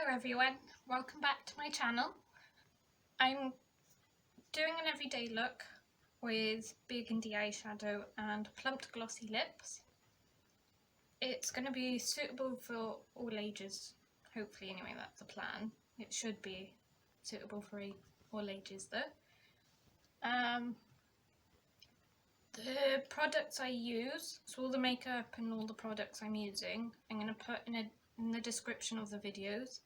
Hello everyone, welcome back to my channel. I'm doing an everyday look with Burgundy eyeshadow and plumped glossy lips. It's going to be suitable for all ages, hopefully anyway, that's the plan. It should be suitable for all ages though. The products I use, so all the makeup and all the products I'm using, I'm going to put in the description of the videos.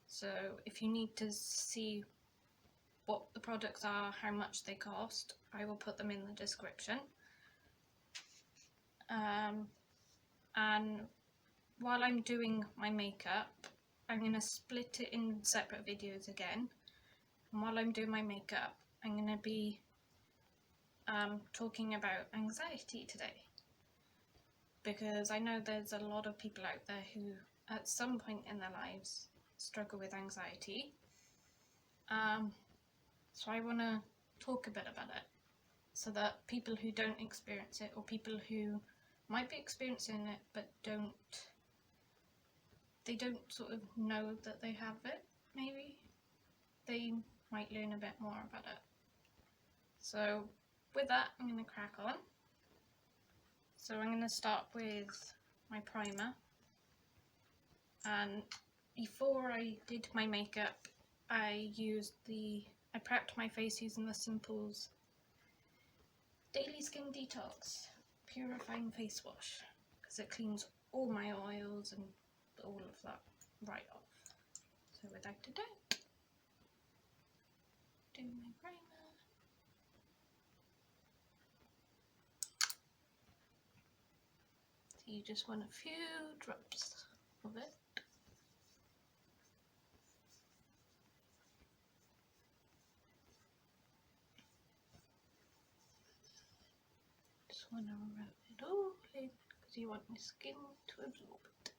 So if you need to see what the products are, how much they cost, I will put them in the description. And while I'm doing my makeup, I'm going to split it in separate videos again. And while I'm doing my makeup, I'm going to be talking about anxiety today. Because I know there's a lot of people out there who at some point in their lives struggle with anxiety. So I want to talk a bit about it so that people who don't experience it, or people who might be experiencing it but they don't sort of know that they have it, maybe they might learn a bit more about it. So with that, I'm going to crack on. So I'm going to start with my primer, and before I did my makeup I prepped my face using the Simple's Daily Skin Detox Purifying Face Wash, because it cleans all my oils and all of that right off. So without a doubt, do my primer. So you just want a few drops of it. Just want to rub it all in because you want your skin to absorb it.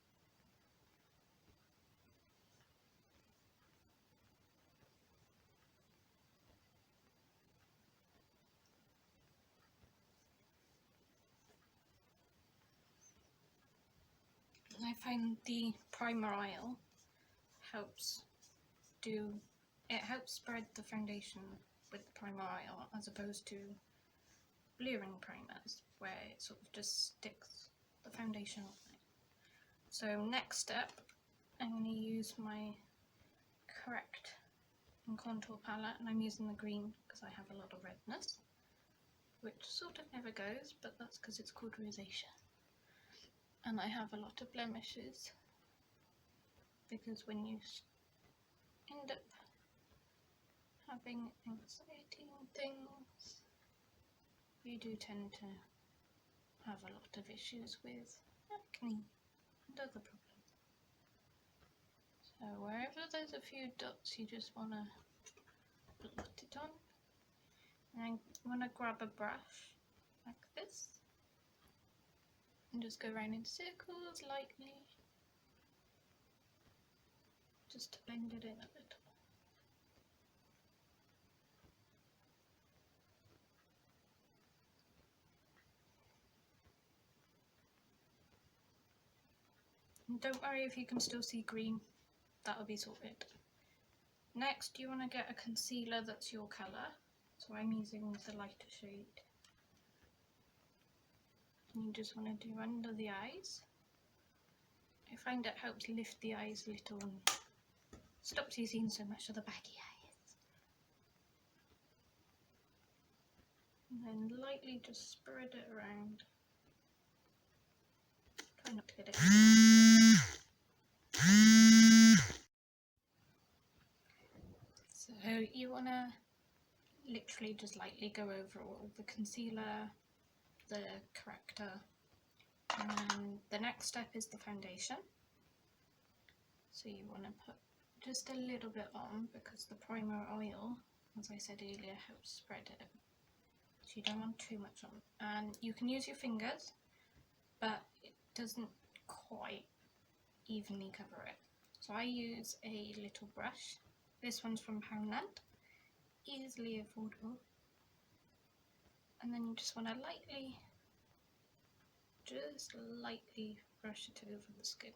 And I find the primer oil helps spread the foundation with the primer oil, as opposed to blurring primers where it sort of just sticks the foundation on it. So next step, I'm going to use my Correct and contour palette, and I'm using the green because I have a lot of redness, which sort of never goes, but that's because it's called rosacea. And I have a lot of blemishes because when you end up having anxiety and things, you do tend to have a lot of issues with acne and other problems. So wherever there's a few dots, you just want to blot it on. And I want to grab a brush like this and just go around in circles lightly, just to blend it in a little. And don't worry if you can still see green, that'll be sorted. Next, you want to get a concealer that's your colour, so I'm using the lighter shade. And you just want to do under the eyes. I find it helps lift the eyes a little and stops you seeing so much of the baggy eyes. And then lightly just spread it around. Try not to get it. So you want to literally just lightly go over all the concealer, the corrector, and then the next step is the foundation. So you want to put just a little bit on because the primer oil, as I said earlier, helps spread it. So you don't want too much on. And you can use your fingers, but it doesn't quite evenly cover it. So I use a little brush. This one's from Poundland, easily affordable. And then you just want to lightly brush it over the skin.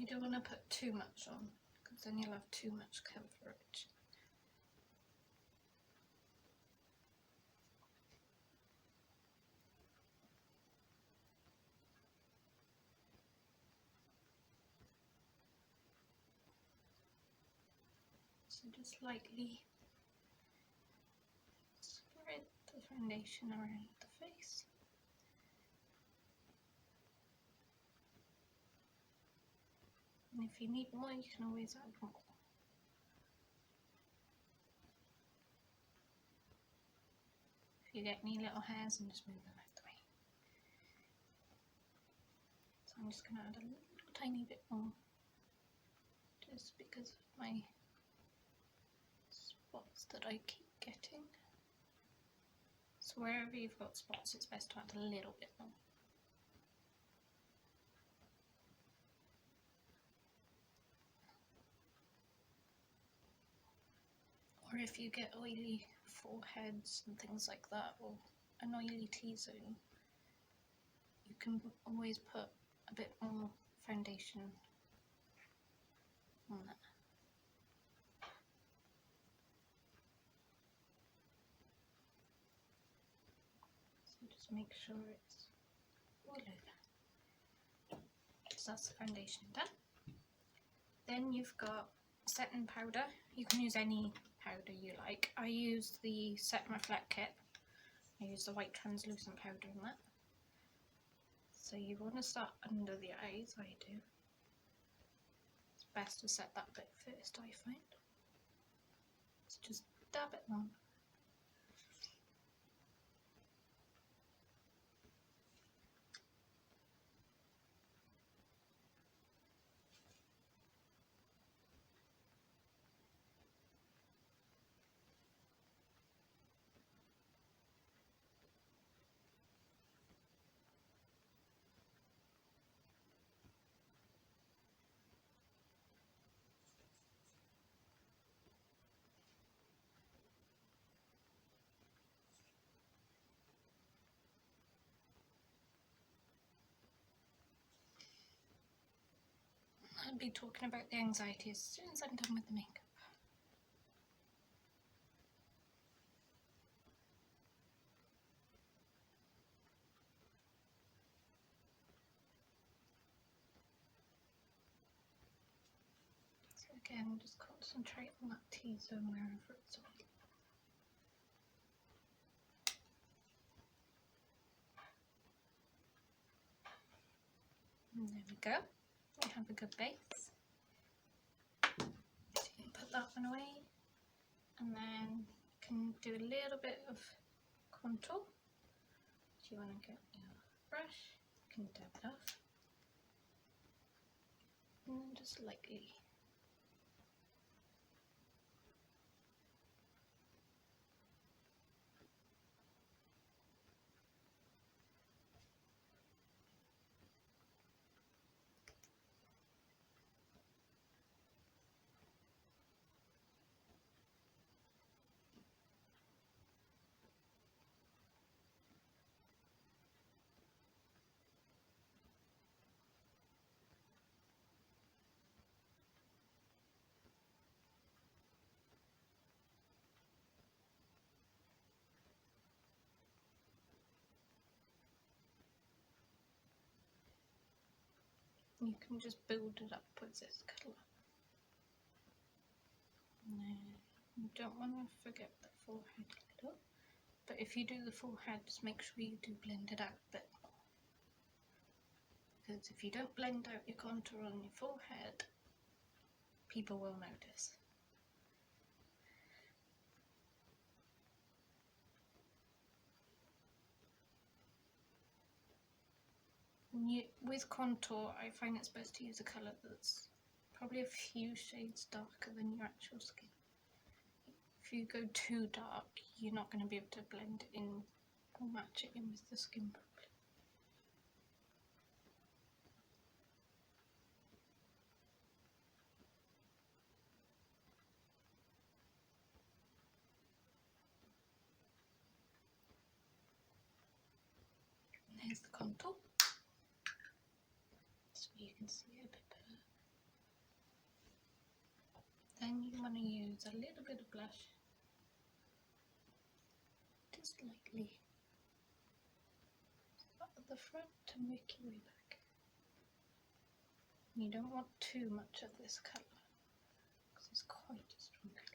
You don't want to put too much on, because then you'll have too much coverage. So just lightly spread the foundation around the face. And if you need more, you can always add more. If you get any little hairs, then just move them out the way. So I'm just going to add a little tiny bit more, just because of my spots that I keep getting. So wherever you've got spots, it's best to add a little bit more. Or if you get oily foreheads and things like that, or an oily T-zone, you can always put a bit more foundation on that. So just make sure it's all over. So that's the foundation done. Then you've got setting powder. You can use any powder you like. I use the Set and Reflect kit. I use the white translucent powder in that. So you want to start under the eyes, I do. It's best to set that bit first, I find. So just dab it on. I'll be talking about the anxiety as soon as I'm done with the makeup. So again, just concentrate on that T-zone wherever it's on. And there we go. We have a good base. So you can put that one away, and then you can do a little bit of contour. So you want to get your brush, you can dab it off, and then just lightly. You can just build it up with this colour. You don't want to forget the forehead colour, but if you do the forehead, just make sure you do blend it out a bit more. Because if you don't blend out your contour on your forehead, people will notice. With contour, I find it's best to use a colour that's probably a few shades darker than your actual skin. If you go too dark, you're not going to be able to blend it in or match it in with the skin properly. And there's the contour, so you can see it a bit better. going to use a little bit of blush, just lightly, start at the front and work your way back. You don't want too much of this colour because it's quite a strong colour.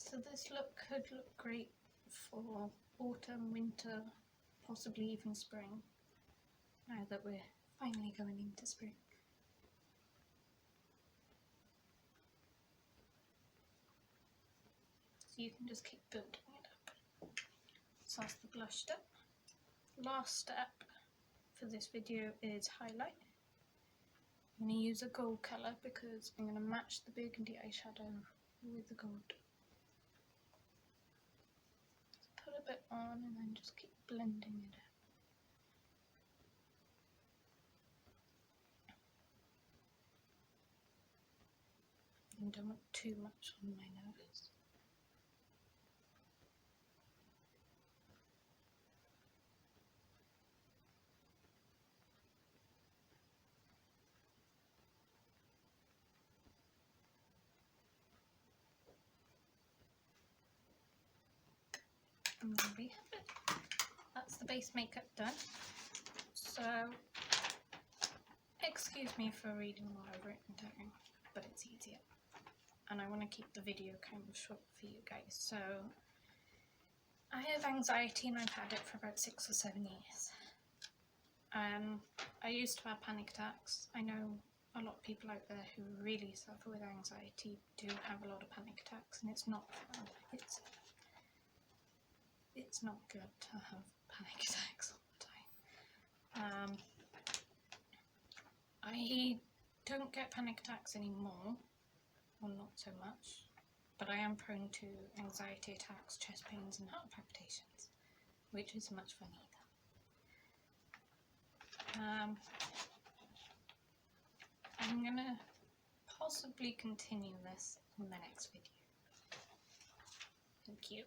So this look could look great for autumn, winter, possibly even spring, now that we're finally going into spring. So you can just keep building it up. So that's the blush step. Last step for this video is highlight. I'm going to use a gold colour because I'm going to match the burgundy eyeshadow with the gold. So put a bit on and then just keep blending it out. And don't want too much on my nose. And there we have it. That's the base makeup done. So, excuse me for reading what I've written down, but it's easier. And I want to keep the video kind of short for you guys. So, I have anxiety and I've had it for about 6 or 7 years. I used to have panic attacks. I know a lot of people out there who really suffer with anxiety do have a lot of panic attacks, and it's not fun. It's not good to have panic attacks all the time. I don't get panic attacks anymore, well, not so much, but I am prone to anxiety attacks, chest pains and heart palpitations, which isn't much fun either. I'm gonna possibly continue this in the next video. Thank you.